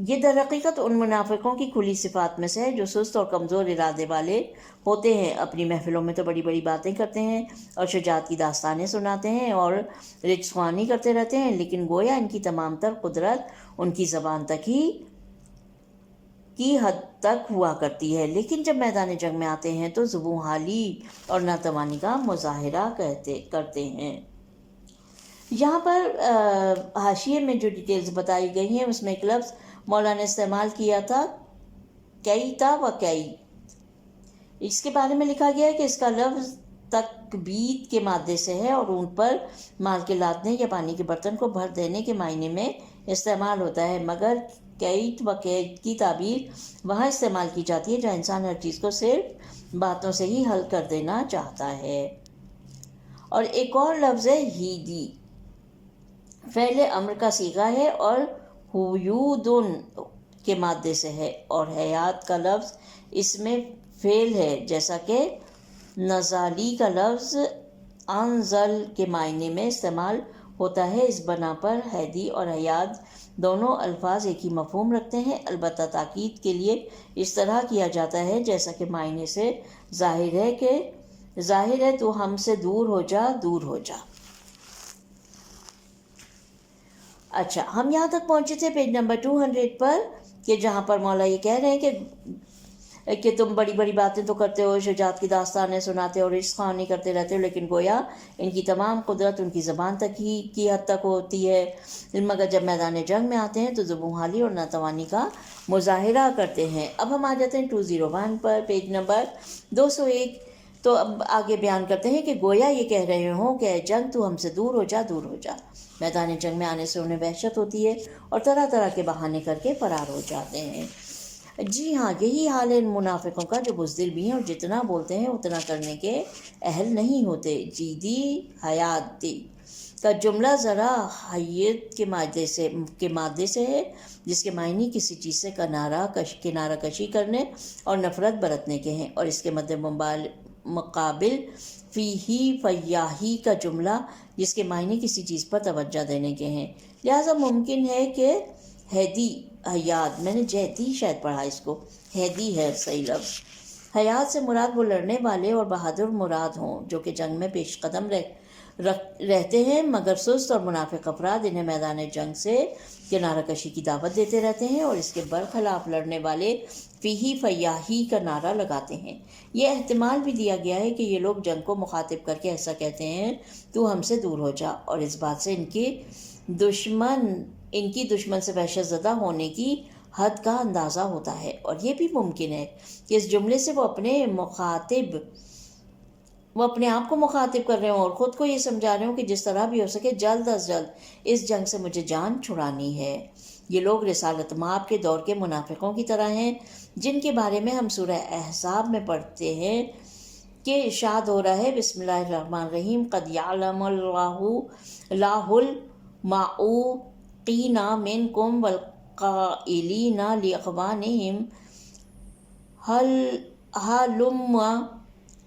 یہ در حقیقت ان منافقوں کی کھلی صفات میں سے ہے جو سست اور کمزور ارادے والے ہوتے ہیں، اپنی محفلوں میں تو بڑی بڑی باتیں کرتے ہیں اور شجاعت کی داستانیں سناتے ہیں اور رچ خوانی کرتے رہتے ہیں، لیکن گویا ان کی تمام تر قدرت ان کی زبان تک ہی کی حد تک ہوا کرتی ہے، لیکن جب میدان جنگ میں آتے ہیں تو زبوں حالی اور ناتوانی کا مظاہرہ کرتے ہیں۔ یہاں پر حاشیے میں جو ڈیٹیلز بتائی گئی ہیں اس میں ایک لفظ مولانا استعمال کیا تھا، کیتا و کئی۔ اس کے بارے میں لکھا گیا ہے کہ اس کا لفظ تکبید کے مادے سے ہے اور اونٹ پر مال کے لادنے یا پانی کے برتن کو بھر دینے کے معنی میں استعمال ہوتا ہے، مگر کیت و کیت کی تعبیر وہاں استعمال کی جاتی ہے جہاں انسان ہر چیز کو صرف باتوں سے ہی حل کر دینا چاہتا ہے۔ اور ایک اور لفظ ہے ہیدی، فعل امر کا صیغہ ہے اور ہویودن کے مادے سے ہے، اور حیات کا لفظ اس میں فعل ہے، جیسا کہ نزالی کا لفظ انزل کے معنی میں استعمال ہوتا ہے۔ اس بنا پر ہیدی اور حیات دونوں الفاظ ایک ہی مفہوم رکھتے ہیں، البتہ تاکید کے لیے اس طرح کیا جاتا ہے جیسا کہ معنی سے ظاہر ہے تو ہم سے دور ہو جا، دور ہو جا۔ اچھا، ہم یہاں تک پہنچے تھے پیج نمبر 200 پر، کہ جہاں پر مولا یہ کہہ رہے ہیں کہ تم بڑی بڑی باتیں تو کرتے ہو، شجاعت کی داستانیں سناتے ہو اور عشق خوانی کرتے رہتے ہو، لیکن گویا ان کی تمام قدرت ان کی زبان تک ہی کی حد تک ہوتی ہے، مگر جب میدان جنگ میں آتے ہیں تو زبوں حالی اور ناتوانی کا مظاہرہ کرتے ہیں۔ اب ہم آ جاتے ہیں 201 پر، پیج نمبر 201۔ تو اب آگے بیان کرتے ہیں کہ گویا یہ کہہ رہے ہوں کہ اے جنگ تو ہم سے دور ہو جا، دور ہو جا۔ میدان جنگ میں آنے سے انہیں وحشت ہوتی ہے اور طرح طرح کے بہانے کر کے فرار ہو جاتے ہیں۔ جی ہاں، یہی حال ہے ان منافقوں کا جو بزدل بھی ہیں اور جتنا بولتے ہیں اتنا کرنے کے اہل نہیں ہوتے۔ جیدی حیات دی کا جملہ ذرا حیت کے مادے سے ہے، جس کے معنی کسی چیز سے کنارہ کشی کرنے اور نفرت برتنے کے ہیں، اور اس کے مقابل فیہی فیاہی کا جملہ جس کے معنی کسی چیز پر توجہ دینے کے ہیں۔ لہٰذا ممکن ہے کہ ہیدی حیات، میں نے جہدی شاید پڑھا اس کو، ہیدی ہے صحیح لفظ، حیات سے مراد وہ لڑنے والے اور بہادر مراد ہوں جو کہ جنگ میں پیش قدم رہتے ہیں، مگر سست اور منافق افراد انہیں میدان جنگ سے کنارہ کشی کی دعوت دیتے رہتے ہیں اور اس کے برخلاف لڑنے والے فیہی فیاہی کا نعرہ لگاتے ہیں۔ یہ احتمال بھی دیا گیا ہے کہ یہ لوگ جنگ کو مخاطب کر کے ایسا کہتے ہیں تو ہم سے دور ہو جا، اور اس بات سے ان کی دشمن سے وحشت زدہ ہونے کی حد کا اندازہ ہوتا ہے، اور یہ بھی ممکن ہے کہ اس جملے سے وہ اپنے آپ کو مخاطب کر رہے ہوں اور خود کو یہ سمجھا رہے ہوں کہ جس طرح بھی ہو سکے جلد از جلد اس جنگ سے مجھے جان چھڑانی ہے۔ یہ لوگ رسالت مآب کے دور کے منافقوں کی طرح ہیں، جن کے بارے میں ہم سورہ احزاب میں پڑھتے ہیں کہ ارشاد ہو رہا ہے، بسم اللہ الرحمن الرحیم، قد یعلم اللہ المعوقین منکم والقائلین لاخوانہم ہلم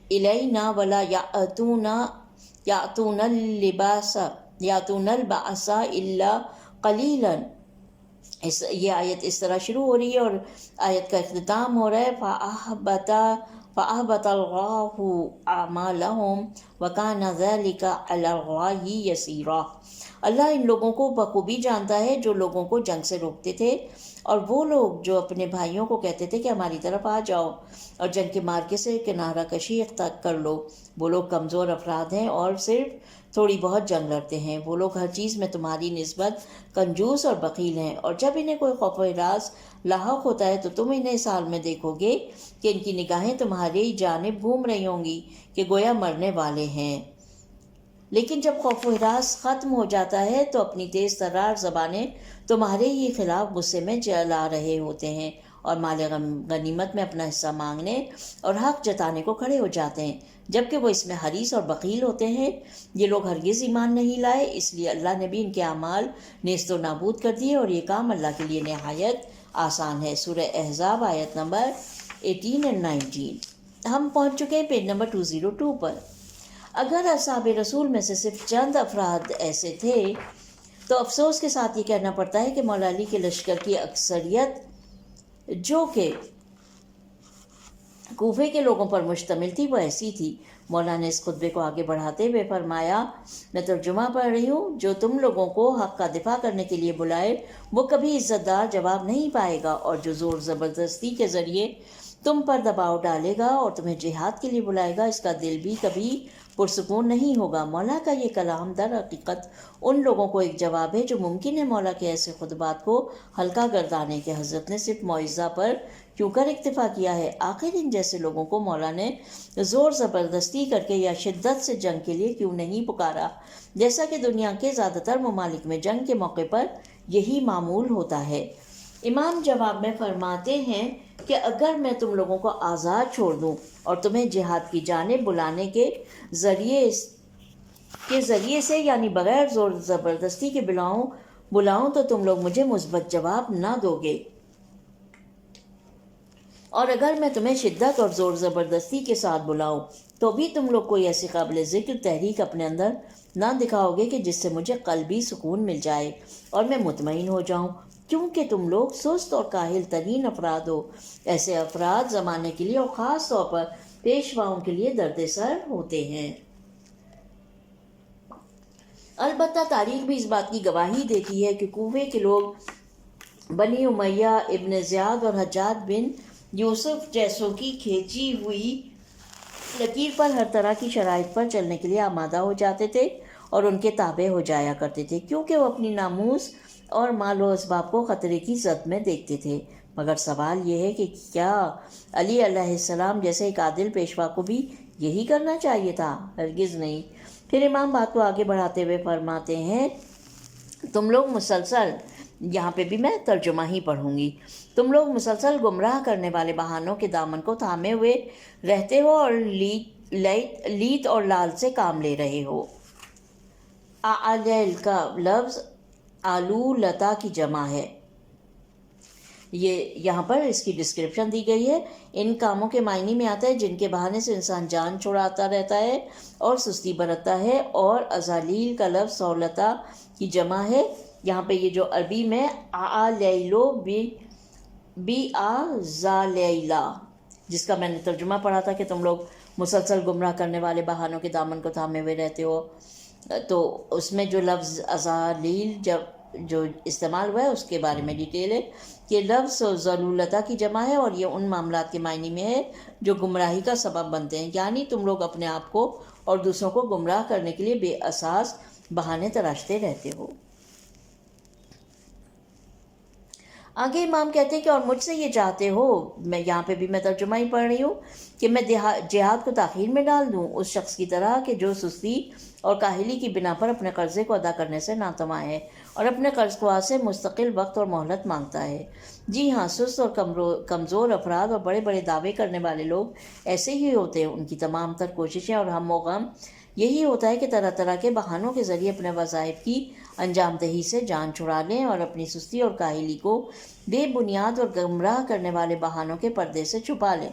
الینا ولا یأتون البأس الا قلیلا۔ یہ آیت اس طرح شروع ہو رہی ہے اور آیت کا اختتام ہو رہا ہے، فَأَحْبَطَ اللَّهُ أَعْمَالَهُمْ وَكَانَ ذَلِكَ عَلَى اللَّهِ يَسِيرًا۔ اللہ ان لوگوں کو بخوبی جانتا ہے جو لوگوں کو جنگ سے روکتے تھے، اور وہ لوگ جو اپنے بھائیوں کو کہتے تھے کہ ہماری طرف آ جاؤ اور جنگ کے مارکے سے کنارہ کشی اختیار کر لو، وہ لوگ کمزور افراد ہیں اور صرف تھوڑی بہت جنگ لڑتے ہیں۔ وہ لوگ ہر چیز میں تمہاری نسبت کنجوس اور بخیل ہیں، اور جب انہیں کوئی خوف و ہراس لاحق ہوتا ہے تو تم انہیں اس حال میں دیکھو گے کہ ان کی نگاہیں تمہاری جانب گھوم رہی ہوں گی کہ گویا مرنے والے ہیں، لیکن جب خوف و ہراس ختم ہو جاتا ہے تو اپنی تیز ترار زبانیں تمہارے ہی خلاف غصے میں جلا رہے ہوتے ہیں اور مال غنیمت میں اپنا حصہ مانگنے اور حق جتانے کو کھڑے ہو جاتے ہیں، جبکہ وہ اس میں حریص اور بخیل ہوتے ہیں۔ یہ لوگ ہرگز ایمان نہیں لائے، اس لیے اللہ نے بھی ان کے اعمال نیست و نابود کر دیے، اور یہ کام اللہ کے لیے نہایت آسان ہے۔ سورہ احزاب آیت نمبر 18 اور 19۔ ہم پہنچ چکے ہیں پیج نمبر 202 پر۔ اگر اصحاب رسول میں سے صرف چند افراد ایسے تھے تو افسوس کے ساتھ یہ کہنا پڑتا ہے کہ مولا علی کے لشکر کی اکثریت جو کہ کوفے کے لوگوں پر مشتمل تھی وہ ایسی تھی۔ مولا نے اس خطبے کو آگے بڑھاتے ہوئے فرمایا، میں ترجمہ پڑھ رہی ہوں، جو تم لوگوں کو حق کا دفاع کرنے کے لیے بلائے وہ کبھی عزت دار جواب نہیں پائے گا، اور جو زور زبردستی کے ذریعے تم پر دباؤ ڈالے گا اور تمہیں جہاد کے لیے بلائے گا، اس کا دل بھی کبھی پرسکون نہیں ہوگا۔ مولا کا یہ کلام در حقیقت ان لوگوں کو ایک جواب ہے جو ممکن ہے مولا کے ایسے خطبات کو ہلکا گردانے کے۔ حضرت نے صرف موعظہ پر کیوں کر اکتفا کیا ہے؟ آخر ان جیسے لوگوں کو مولا نے زور زبردستی کر کے یا شدت سے جنگ کے لیے کیوں نہیں پکارا، جیسا کہ دنیا کے زیادہ تر ممالک میں جنگ کے موقع پر یہی معمول ہوتا ہے۔ امام جواب میں فرماتے ہیں کہ اگر میں تم لوگوں کو آزاد چھوڑ دوں اور تمہیں جہاد کی جانب بلانے کے ذریعے سے یعنی بغیر زور زبردستی کے بلاؤں تو تم لوگ مجھے مثبت جواب نہ دو گے، اور اگر میں تمہیں شدت اور زور زبردستی کے ساتھ بلاؤں تو بھی تم لوگ کوئی ایسی قابل ذکر تحریک اپنے اندر نہ دکھاؤ گے کہ جس سے مجھے قلبی سکون مل جائے اور میں مطمئن ہو جاؤں، کیونکہ تم لوگ سست اور کاہل ترین افراد ہو۔ ایسے افراد زمانے کے لیے اور خاص طور پر پیشواؤں کے لیے درد سر ہوتے ہیں۔ البتہ تاریخ بھی اس بات کی گواہی دیتی ہے کہ کوفے کے لوگ بنی امیہ، ابن زیاد اور حجاج بن یوسف جیسوں کی کھینچی ہوئی لکیر پر ہر طرح کی شرائط پر چلنے کے لیے آمادہ ہو جاتے تھے اور ان کے تابع ہو جایا کرتے تھے، کیونکہ وہ اپنی ناموس اور مال و اسباب کو خطرے کی زد میں دیکھتے تھے۔ مگر سوال یہ ہے کہ کیا علی علیہ السلام جیسے ایک عادل پیشوا کو بھی یہی کرنا چاہیے تھا؟ ہرگز نہیں۔ پھر امام بات کو آگے بڑھاتے ہوئے فرماتے ہیں، تم لوگ مسلسل، یہاں پہ بھی میں ترجمہ ہی پڑھوں گی، تم لوگ مسلسل گمراہ کرنے والے بہانوں کے دامن کو تھامے ہوئے رہتے ہو اور لیت اور لال سے کام لے رہے ہو۔ اعلیل کا لفظ آلو لتا کی جمع ہے۔ یہ یہاں پر اس کی ڈسکرپشن دی گئی ہے۔ ان کاموں کے معنی میں آتا ہے جن کے بہانے سے انسان جان چھڑاتا رہتا ہے اور سستی برتتا ہے، اور ازالیل کا لفظ سولتا کی جمع ہے۔ یہاں پہ یہ جو عربی میں اعلیلو بی زالیلا، جس کا میں نے ترجمہ پڑھا تھا کہ تم لوگ مسلسل گمراہ کرنے والے بہانوں کے دامن کو تھامے ہوئے رہتے ہو، تو اس میں جو لفظ ازالیل جو استعمال ہوا ہے اس کے بارے میں ڈیٹیل ہے کہ لفظ ضلولتا کی جمع ہے، اور یہ ان معاملات کے معنی میں ہے جو گمراہی کا سبب بنتے ہیں، یعنی تم لوگ اپنے آپ کو اور دوسروں کو گمراہ کرنے کے لیے بے اساس بہانے تراشتے رہتے ہو۔ آگے امام کہتے ہیں کہ اور مجھ سے یہ چاہتے ہو، میں یہاں پہ بھی میں ترجمہ ہی پڑھ رہی ہوں، کہ میں جہاد کو تاخیر میں ڈال دوں، اس شخص کی طرح کہ جو سستی اور کاہلی کی بنا پر اپنے قرضے کو ادا کرنے سے ناتواں ہے اور اپنے قرض خواہ سے مستقل وقت اور مہلت مانگتا ہے۔ جی ہاں، سست اور کمزور افراد اور بڑے بڑے دعوے کرنے والے لوگ ایسے ہی ہوتے ہیں۔ ان کی تمام تر کوششیں اور ہم و غم یہی ہوتا ہے کہ طرح طرح کے بہانوں کے ذریعے اپنے وظائف کی انجام دہی سے جان چھڑا لیں اور اپنی سستی اور کاہلی کو بے بنیاد اور گمراہ کرنے والے بہانوں کے پردے سے چھپا لیں۔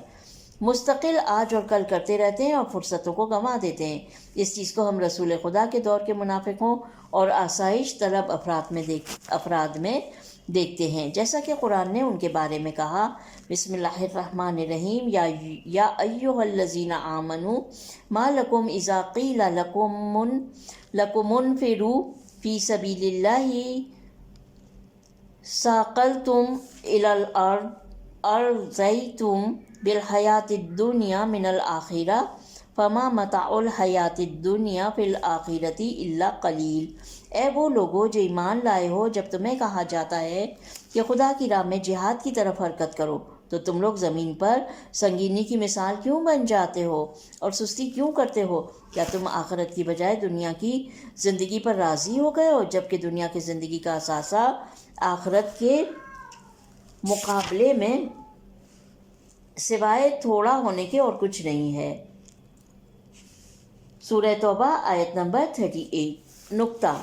مستقل آج اور کل کرتے رہتے ہیں اور فرصتوں کو گنوا دیتے ہیں۔ اس چیز کو ہم رسول خدا کے دور کے منافقوں اور آسائش طلب افراد میں دیکھتے ہیں، جیسا کہ قرآن نے ان کے بارے میں کہا، بسم اللہ الرحمن الرحیم، یا ایھا الذین آمنوا ما لکم اذا قیل لکم انفروا فی سبیل اللہ ثاقلتم الی الارض ارضیتم بالحیاۃ الدنیا من الآخرہ فما متاع الحیاۃ الدنیا فی الآخرۃ الا قلیل۔ اے وہ لوگو جو ایمان لائے ہو، جب تمہیں کہا جاتا ہے کہ خدا کی راہ میں جہاد کی طرف حرکت کرو تو تم لوگ زمین پر سنگینی کی مثال کیوں بن جاتے ہو اور سستی کیوں کرتے ہو؟ کیا تم آخرت کی بجائے دنیا کی زندگی پر راضی ہو گئے ہو، جبکہ دنیا کی زندگی کا اثاثہ آخرت کے مقابلے میں سوائے تھوڑا ہونے کے اور کچھ نہیں ہے۔ سورہ توبہ آیت نمبر 38۔ نقطہ: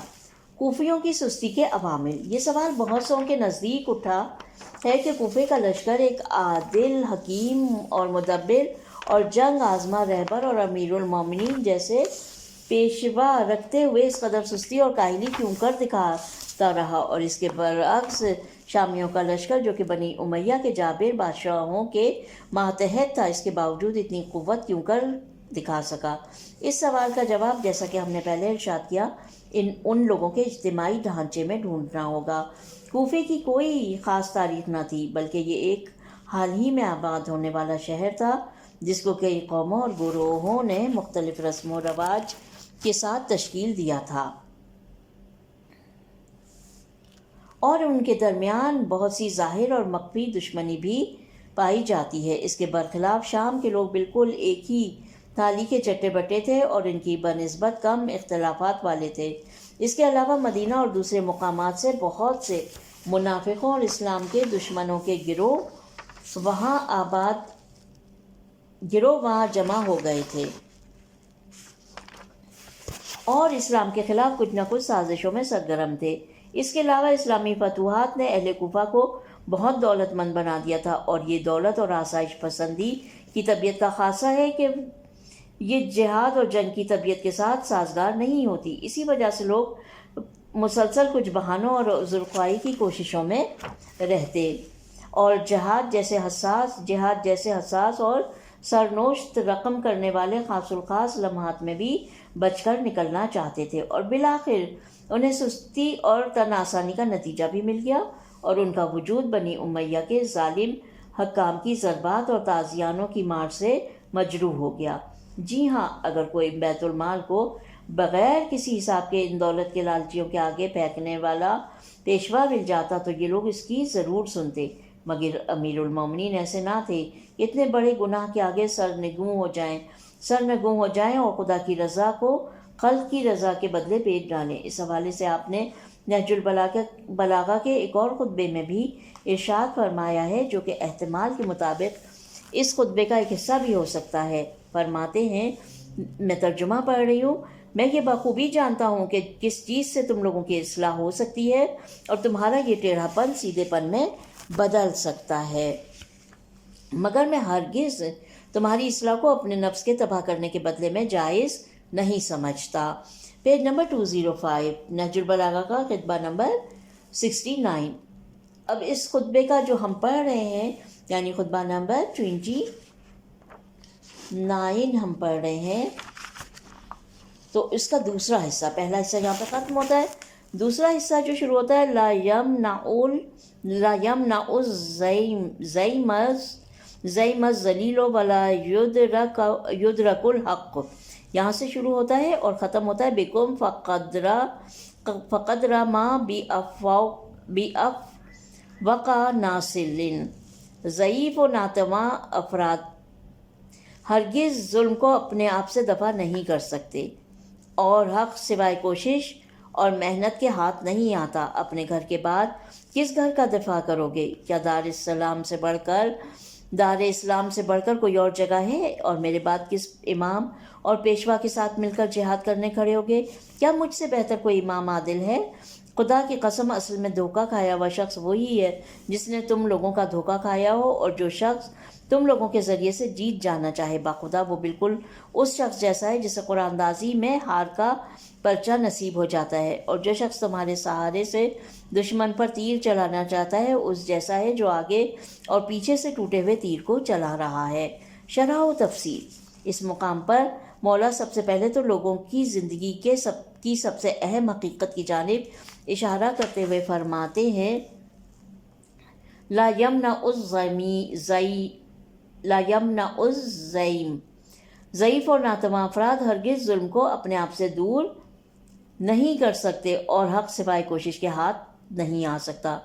کوفیوں کی سستی کے عوامل۔ یہ سوال بہت سو کے نزدیک اٹھا ہے کہ کوفے کا لشکر ایک عادل، حکیم اور مدبر اور جنگ آزما رہبر اور امیر المومنین جیسے پیشوا رکھتے ہوئے اس قدر سستی اور کاہلی کیوں کر رہا، اور اس کے برعکس شامیوں کا لشکر جو کہ بنی امیہ کے جابر بادشاہوں کے ماتحت تھا، اس کے باوجود اتنی قوت کیوں کر دکھا سکا؟ اس سوال کا جواب، جیسا کہ ہم نے پہلے ارشاد کیا، ان لوگوں کے اجتماعی ڈھانچے میں ڈھونڈنا ہوگا۔ کوفے کی کوئی خاص تاریخ نہ تھی، بلکہ یہ ایک حال ہی میں آباد ہونے والا شہر تھا جس کو کئی قوموں اور گروہوں نے مختلف رسم و رواج کے ساتھ تشکیل دیا تھا، اور ان کے درمیان بہت سی ظاہر اور مخفی دشمنی بھی پائی جاتی ہے۔ اس کے برخلاف شام کے لوگ بالکل ایک ہی تھالی کے چٹے بٹے تھے اور ان کی بنسبت کم اختلافات والے تھے۔ اس کے علاوہ مدینہ اور دوسرے مقامات سے بہت سے منافقوں اور اسلام کے دشمنوں کے گروہ وہاں جمع ہو گئے تھے اور اسلام کے خلاف کچھ نہ کچھ سازشوں میں سرگرم تھے۔ اس کے علاوہ اسلامی فتوحات نے اہل کوفہ کو بہت دولت مند بنا دیا تھا، اور یہ دولت اور آسائش پسندی کی طبیعت کا خاصہ ہے کہ یہ جہاد اور جنگ کی طبیعت کے ساتھ سازگار نہیں ہوتی۔ اسی وجہ سے لوگ مسلسل کچھ بہانوں اور عذرخواہی کی کوششوں میں رہتے، اور جہاد جیسے حساس اور سرنوشت رقم کرنے والے خاص الخاص لمحات میں بھی بچ کر نکلنا چاہتے تھے، اور بالآخر انہیں سستی اور تن آسانی کا نتیجہ بھی مل گیا، اور ان کا وجود بنی امیہ کے ظالم حکام کی ضربات اور تازیانوں کی مار سے مجروح ہو گیا۔ جی ہاں، اگر کوئی بیت المال کو بغیر کسی حساب کے ان دولت کے لالچیوں کے آگے پھینکنے والا پیشوا مل جاتا تو یہ لوگ اس کی ضرور سنتے، مگر امیر المومنین ایسے نہ تھے کہ اتنے بڑے گناہ کے آگے سرنگوں ہو جائیں اور خدا کی رضا کو خلق کی رضا کے بدلے بیچ ڈالیں۔ اس حوالے سے آپ نے نہج البلاغہ کے ایک اور خطبے میں بھی ارشاد فرمایا ہے، جو کہ احتمال کے مطابق اس خطبے کا ایک حصہ بھی ہو سکتا ہے۔ فرماتے ہیں، میں ترجمہ پڑھ رہی ہوں، میں یہ بخوبی جانتا ہوں کہ کس چیز سے تم لوگوں کی اصلاح ہو سکتی ہے اور تمہارا یہ ٹیڑھا پن سیدھے پن میں بدل سکتا ہے، مگر میں ہرگز تمہاری اصلاح کو اپنے نفس کے تباہ کرنے کے بدلے میں جائز نہیں سمجھتا۔ پیج نمبر 205، نہج البلاغہ کا خطبہ نمبر 69۔ اب اس خطبے کا جو ہم پڑھ رہے ہیں، یعنی خطبہ نمبر 29 ہم پڑھ رہے ہیں، تو اس کا دوسرا حصہ، پہلا حصہ یہاں پہ ختم ہوتا ہے، دوسرا حصہ جو شروع ہوتا ہے، لا یمنع الزیم الذلیل ولا یدرک الحق، یہاں سے شروع ہوتا ہے اور ختم ہوتا ہے بکم فقدر ما بأفوق ناصل۔ ضعیف و ناتواں افراد ہرگز ظلم کو اپنے آپ سے دفع نہیں کر سکتے، اور حق سوائے کوشش اور محنت کے ہاتھ نہیں آتا۔ اپنے گھر کے بعد کس گھر کا دفاع کرو گے؟ کیا دار اسلام سے بڑھ کر کوئی اور جگہ ہے؟ اور میرے بعد کس امام اور پیشوا کے ساتھ مل کر جہاد کرنے کھڑے ہوگے؟ کیا مجھ سے بہتر کوئی امام عادل ہے؟ خدا کی قسم، اصل میں دھوکہ کھایا ہوا شخص وہی ہے جس نے تم لوگوں کا دھوکہ کھایا ہو، اور جو شخص تم لوگوں کے ذریعے سے جیت جانا چاہے، باخدا وہ بالکل اس شخص جیسا ہے جسے قرآن اندازی میں ہار کا پرچہ نصیب ہو جاتا ہے، اور جو شخص تمہارے سہارے سے دشمن پر تیر چلانا چاہتا ہے اس جیسا ہے جو آگے اور پیچھے سے ٹوٹے ہوئے تیر کو چلا رہا ہے۔ شرح و تفصیل۔ اس مقام پر مولا سب سے پہلے تو لوگوں کی زندگی کی سب سے اہم حقیقت کی جانب اشارہ کرتے ہوئے فرماتے ہیں، لا یمنع الزیم، ضعیف اور ناتواں افراد ہرگز ظلم کو اپنے آپ سے دور نہیں کر سکتے، اور حق سوائے کوشش کے ہاتھ نہیں آ سکتا۔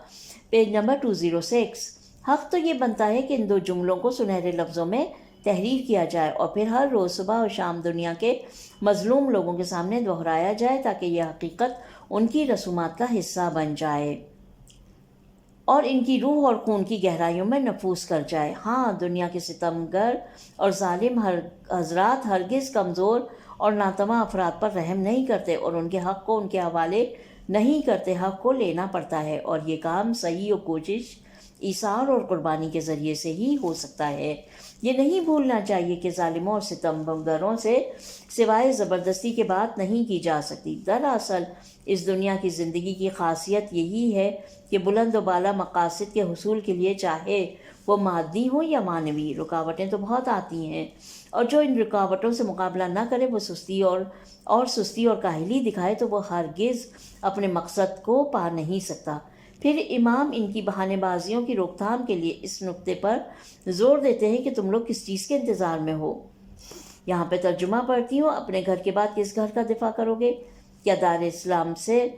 Page number 206۔ حق تو یہ بنتا ہے کہ ان دو جملوں کو سنہرے لفظوں میں تحریر کیا جائے اور پھر ہر روز صبح اور شام دنیا کے مظلوم لوگوں کے سامنے دہرایا جائے، تاکہ یہ حقیقت ان کی رسومات کا حصہ بن جائے اور ان کی روح اور خون کی گہرائیوں میں نفوذ کر جائے۔ ہاں، دنیا کے ستمگر اور ظالم حضرات ہرگز کمزور اور ناتواں افراد پر رحم نہیں کرتے اور ان کے حق کو ان کے حوالے نہیں کرتے، حق کو لینا پڑتا ہے، اور یہ کام صحیح و کوشش ایثار اور قربانی کے ذریعے سے ہی ہو سکتا ہے۔ یہ نہیں بھولنا چاہیے کہ ظالموں اور ستمگروں سے سوائے زبردستی کے بات نہیں کی جا سکتی۔ دراصل اس دنیا کی زندگی کی خاصیت یہی ہے کہ بلند و بالا مقاصد کے حصول کے لیے چاہے وہ مادی ہو یا معنوی، رکاوٹیں تو بہت آتی ہیں، اور جو ان رکاوٹوں سے مقابلہ نہ کرے وہ سستی اور کاہلی دکھائے تو وہ ہرگز اپنے مقصد کو پا نہیں سکتا۔ پھر امام ان کی بہانے بازیوں کی روک تھام کے لیے اس نقطے پر زور دیتے ہیں کہ تم لوگ کس چیز کے انتظار میں ہو۔ یہاں پہ ترجمہ پڑھتی ہوں۔ اپنے گھر کے بعد کس گھر کا دفاع کرو گے؟ کیا دار اسلام سے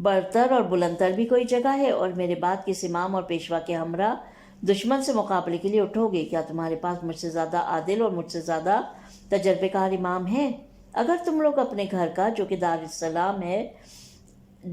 برتر اور بلندتر بھی کوئی جگہ ہے؟ اور میرے بعد کس امام اور پیشوا کے ہمراہ دشمن سے مقابلے کے لیے اٹھو گے؟ کیا تمہارے پاس مجھ سے زیادہ عادل اور مجھ سے زیادہ تجربے کار امام ہے؟ اگر تم لوگ اپنے گھر کا جو کہ دار السلام ہے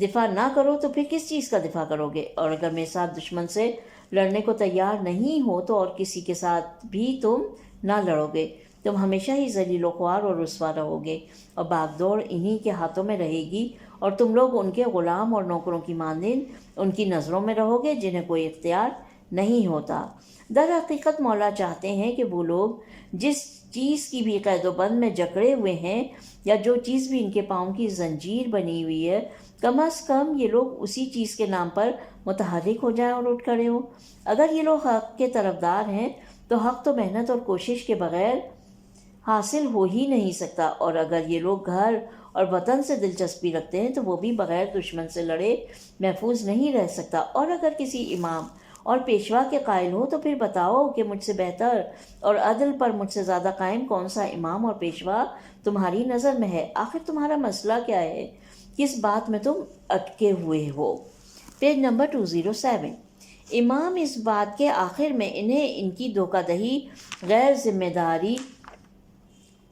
دفاع نہ کرو تو پھر کس چیز کا دفاع کرو گے؟ اور اگر میرے ساتھ دشمن سے لڑنے کو تیار نہیں ہو تو اور کسی کے ساتھ بھی تم نہ لڑو گے۔ تم ہمیشہ ہی ذلیل و خوار اور رسوا رہو گے، اور باغ دوڑ انہی کے ہاتھوں میں رہے گی، اور تم لوگ ان کے غلام اور نوکروں کی مانند ان کی نظروں میں رہو گے جنہیں کوئی اختیار نہیں ہوتا۔ در حقیقت مولا چاہتے ہیں کہ وہ لوگ جس چیز کی بھی قید و بند میں جکڑے ہوئے ہیں، یا جو چیز بھی ان کے پاؤں کی زنجیر بنی ہوئی ہے، کم از کم یہ لوگ اسی چیز کے نام پر متحرک ہو جائیں اور اٹھ کھڑے ہوں۔ اگر یہ لوگ حق کے طرفدار ہیں تو حق تو محنت اور کوشش کے بغیر حاصل ہو ہی نہیں سکتا، اور اگر یہ لوگ گھر اور وطن سے دلچسپی رکھتے ہیں تو وہ بھی بغیر دشمن سے لڑے محفوظ نہیں رہ سکتا۔ اور اگر کسی امام اور پیشوا کے قائل ہو تو پھر بتاؤ کہ مجھ سے بہتر اور عدل پر مجھ سے زیادہ قائم کون سا امام اور پیشوا تمہاری نظر میں ہے؟ آخر تمہارا مسئلہ کیا ہے؟ کس بات میں تم اٹکے ہوئے ہو؟ Page number 207۔ امام اس بات کے آخر میں انہیں ان کی دھوکہ دہی، غیر ذمہ داری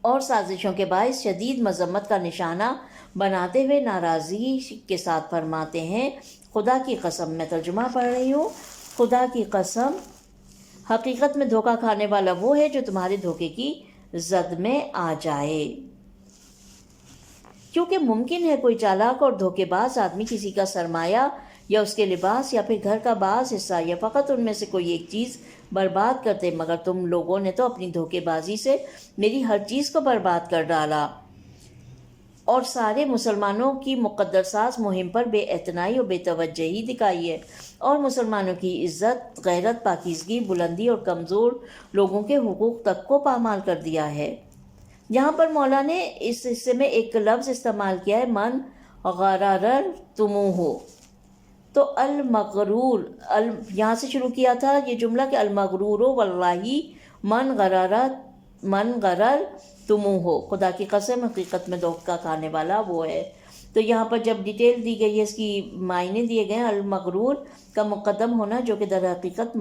اور سازشوں کے باعث شدید مذمت کا نشانہ بناتے ہوئے ناراضی کے ساتھ فرماتے ہیں، خدا کی قسم، میں ترجمہ پڑھ رہی ہوں، خدا کی قسم، حقیقت میں دھوکہ کھانے والا وہ ہے جو تمہارے دھوکے کی زد میں آ جائے۔ کیونکہ ممکن ہے کوئی چالاک اور دھوکے باز آدمی کسی کا سرمایہ یا اس کے لباس یا پھر گھر کا بعض حصہ یا فقط ان میں سے کوئی ایک چیز برباد کرتے، مگر تم لوگوں نے تو اپنی دھوکے بازی سے میری ہر چیز کو برباد کر ڈالا اور سارے مسلمانوں کی مقدسات مہم پر بے اعتنائی اور بے توجہی دکھائی ہے، اور مسلمانوں کی عزت، غیرت، پاکیزگی، بلندی اور کمزور لوگوں کے حقوق تک کو پامال کر دیا ہے۔ یہاں پر مولا نے اس حصے میں ایک لفظ استعمال کیا ہے، من غرر تموہ، تو المغرور، یہاں سے شروع کیا تھا یہ جملہ کہ المغرور واللہ من غرر تموہ، خدا کی قسم، حقیقت میں دھوکہ کھانے والا وہ ہے۔ تو یہاں پر جب ڈیٹیل دی گئی ہے، اس کی معنی دیے گئے ہیں، المغرور کا مقدم ہونا جو کہ در حقیقت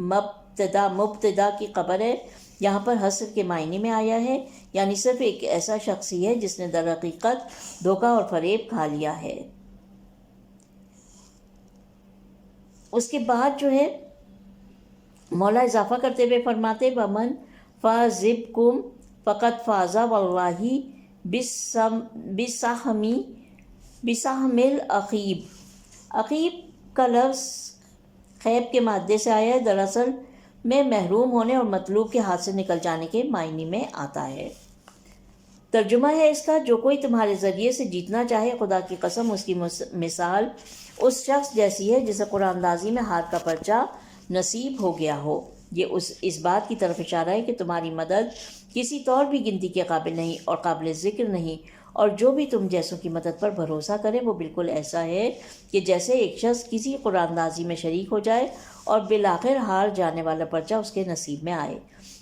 مبتدا کی خبر ہے، یہاں پر حصر کے معنی میں آیا ہے، یعنی صرف ایک ایسا شخص ہی ہے جس نے در حقیقت دھوکہ اور فریب کھا لیا ہے۔ اس کے بعد جو ہے مولا اضافہ کرتے ہوئے فرماتے، وَمَنْ فَازِبْكُمْ فَقَدْ فَازَ وَاللَّهِ بِسَحْمِ الْعَقِیب۔ عقیب کا لفظ خیب کے مادے سے آیا ہے، دراصل میں محروم ہونے اور مطلوب کے ہاتھ سے نکل جانے کے معنی میں آتا ہے۔ ترجمہ ہے اس کا، جو کوئی تمہارے ذریعے سے جیتنا چاہے، خدا کی قسم اس کی مثال اس شخص جیسی ہے جسے قرآن اندازی میں ہار کا پرچہ نصیب ہو گیا ہو۔ یہ اس بات کی طرف اشارہ ہے کہ تمہاری مدد کسی طور بھی گنتی کے قابل نہیں اور قابل ذکر نہیں، اور جو بھی تم جیسوں کی مدد پر بھروسہ کرے وہ بالکل ایسا ہے کہ جیسے ایک شخص کسی قرآن اندازی میں شریک ہو جائے اور بالآخر ہار جانے والا پرچہ اس کے نصیب میں آئے۔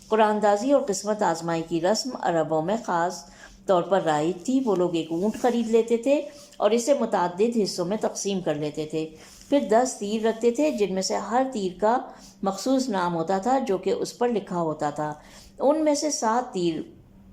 قرآن اندازی اور قسمت آزمائی کی رسم عربوں میں خاص طور پر رائج تھی۔ وہ لوگ ایک اونٹ خرید لیتے تھے اور اسے متعدد حصوں میں تقسیم کر لیتے تھے، پھر 10 تیر رکھتے تھے جن میں سے ہر تیر کا مخصوص نام ہوتا تھا جو کہ اس پر لکھا ہوتا تھا۔ ان میں سے 7 تیر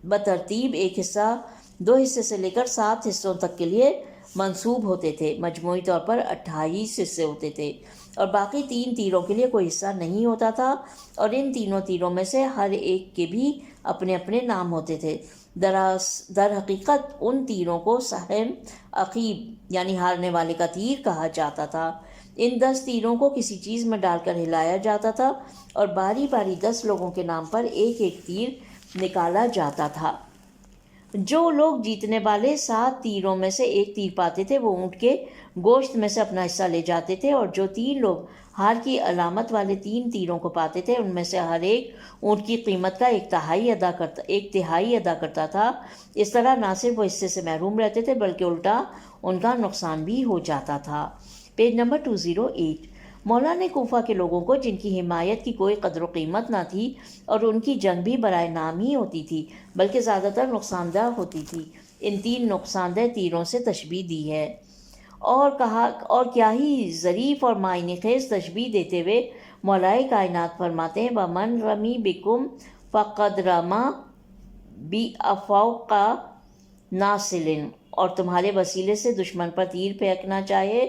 بترتیب ایک حصہ 2 حصے سے لے کر 7 حصوں تک کے لیے منسوب ہوتے تھے، مجموعی طور پر 28 حصے ہوتے تھے، اور باقی 3 تیروں کے لیے کوئی حصہ نہیں ہوتا تھا، اور ان تینوں تیروں میں سے ہر ایک کے بھی اپنے اپنے نام ہوتے تھے۔ در حقیقت ان تیروں کو سہم عقیب یعنی ہارنے والے کا تیر کہا جاتا تھا۔ ان 10 تیروں کو کسی چیز میں ڈال کر ہلایا جاتا تھا اور باری باری 10 لوگوں کے نام پر ایک ایک تیر نکالا جاتا تھا۔ جو لوگ جیتنے والے 7 تیروں میں سے ایک تیر پاتے تھے وہ اونٹ کے گوشت میں سے اپنا حصہ لے جاتے تھے، اور جو 3 لوگ ہار کی علامت والے 3 تیروں کو پاتے تھے ان میں سے ہر ایک اونٹ کی قیمت کا 1/3 ادا کرتا تھا۔ اس طرح نہ صرف وہ حصے سے محروم رہتے تھے بلکہ الٹا ان کا نقصان بھی ہو جاتا تھا۔ Page number 208۔ مولا نے کوفہ کے لوگوں کو، جن کی حمایت کی کوئی قدر و قیمت نہ تھی اور ان کی جنگ بھی برائے نام ہی ہوتی تھی بلکہ زیادہ تر نقصان دہ ہوتی تھی، ان 3 نقصان دہ تیروں سے تشبیہ دی ہے، اور کہا، اور کیا ہی ظریف اور معنی خیز تشبیہ دیتے ہوئے مولائے کائنات فرماتے ہیں وَمَن رمی بکم فقد رما بِأَفْوَاقَ نَاصِلٍ، اور تمہارے وسیلے سے دشمن پر تیر پھینکنا چاہے،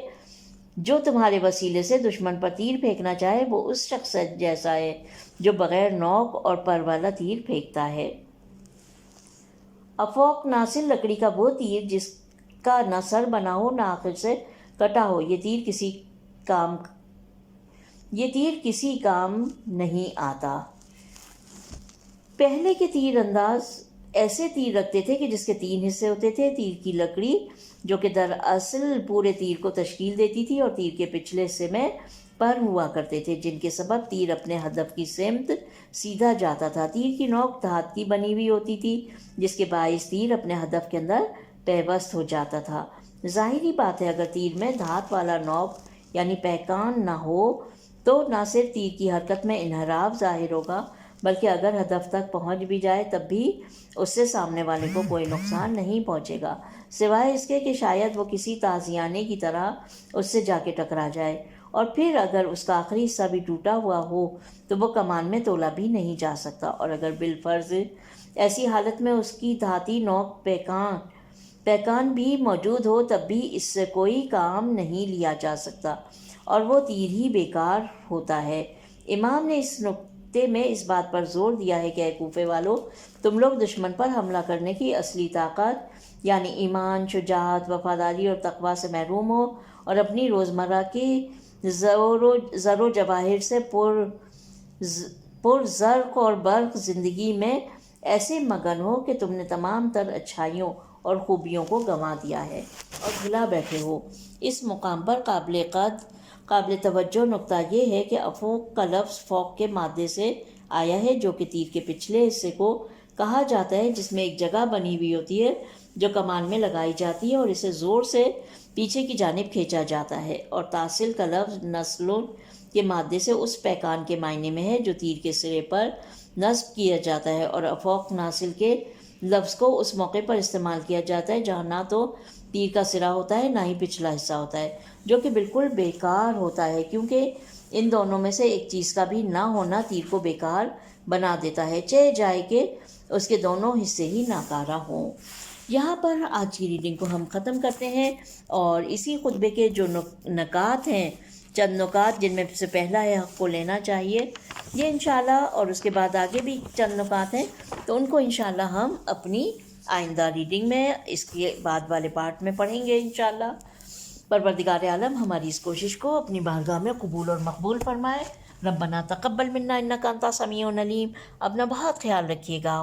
جو تمہارے وسیلے سے دشمن پر تیر پھینکنا چاہے وہ اس شخص جیسا ہے جو بغیر نوک اور پر والا تیر پھینکتا ہے۔ افوق ناصل لکڑی کا وہ تیر جس کا نہ سر بنا ہو نہ آخر سے کٹا ہو، یہ تیر کسی کام نہیں آتا۔ پہلے کے تیر انداز ایسے تیر رکھتے تھے کہ جس کے 3 حصے ہوتے تھے، تیر کی لکڑی جو کہ دراصل پورے تیر کو تشکیل دیتی تھی، اور تیر کے پچھلے حصے میں پر ہوا کرتے تھے جن کے سبب تیر اپنے ہدف کی سمت سیدھا جاتا تھا۔ تیر کی نوک دھات کی بنی ہوئی ہوتی تھی جس کے باعث تیر اپنے ہدف کے اندر پیوست ہو جاتا تھا۔ ظاہری بات ہے اگر تیر میں دھات والا نوک یعنی پیکان نہ ہو تو نہ صرف تیر کی حرکت میں انحراف ظاہر ہوگا بلکہ اگر ہدف تک پہنچ بھی جائے تب بھی اس سے سامنے والے کو کوئی نقصان نہیں پہنچے گا، سوائے اس کے کہ شاید وہ کسی تازیانے کی طرح اس سے جا کے ٹکرا جائے، اور پھر اگر اس کا آخری حصہ بھی ٹوٹا ہوا ہو تو وہ کمان میں تولا بھی نہیں جا سکتا، اور اگر بالفرض ایسی حالت میں اس کی دھاتی نوک پیکان بھی موجود ہو تب بھی اس سے کوئی کام نہیں لیا جا سکتا اور وہ تیر ہی بیکار ہوتا ہے۔ امام نے اس نقطے میں اس بات پر زور دیا ہے کہ اے کوفے والو، تم لوگ دشمن پر حملہ کرنے کی اصلی طاقت یعنی ایمان، شجاعت، وفاداری اور تقویٰ سے محروم ہو اور اپنی روزمرہ کی زر و جواہر سے پر زرق اور برق زندگی میں ایسے مگن ہو کہ تم نے تمام تر اچھائیوں اور خوبیوں کو گنوا دیا ہے اور بھلا بیٹھے ہو۔ اس مقام پر قابل توجہ نقطہ یہ ہے کہ افوق کا لفظ فوق کے مادے سے آیا ہے جو کہ تیر کے پچھلے حصے کو کہا جاتا ہے جس میں ایک جگہ بنی ہوئی ہوتی ہے جو کمان میں لگائی جاتی ہے اور اسے زور سے پیچھے کی جانب کھینچا جاتا ہے، اور تاصل کا لفظ نسلوں کے مادے سے اس پیکان کے معنی میں ہے جو تیر کے سرے پر نصب کیا جاتا ہے، اور افوق ناصل کے لفظ کو اس موقع پر استعمال کیا جاتا ہے جہاں نہ تو تیر کا سرا ہوتا ہے نہ ہی پچھلا حصہ ہوتا ہے، جو کہ بالکل بیکار ہوتا ہے کیونکہ ان دونوں میں سے ایک چیز کا بھی نہ ہونا تیر کو بیکار بنا دیتا ہے، چاہے جائے کہ اس کے دونوں حصے ہی ناکارہ ہوں۔ یہاں پر آج کی ریڈنگ کو ہم ختم کرتے ہیں، اور اسی خطبے کے جو نکات ہیں، چند نکات جن میں سے پہلا ہے حق کو لینا چاہیے، یہ انشاءاللہ، اور اس کے بعد آگے بھی چند نکات ہیں تو ان کو انشاءاللہ ہم اپنی آئندہ ریڈنگ میں اس کے بعد والے پارٹ میں پڑھیں گے انشاءاللہ۔ پروردگار عالم ہماری اس کوشش کو اپنی بارگاہ میں قبول اور مقبول فرمائے۔ ربنا تقبل منا انک انت السمیع العلیم۔ اپنا بہت خیال رکھیے گا۔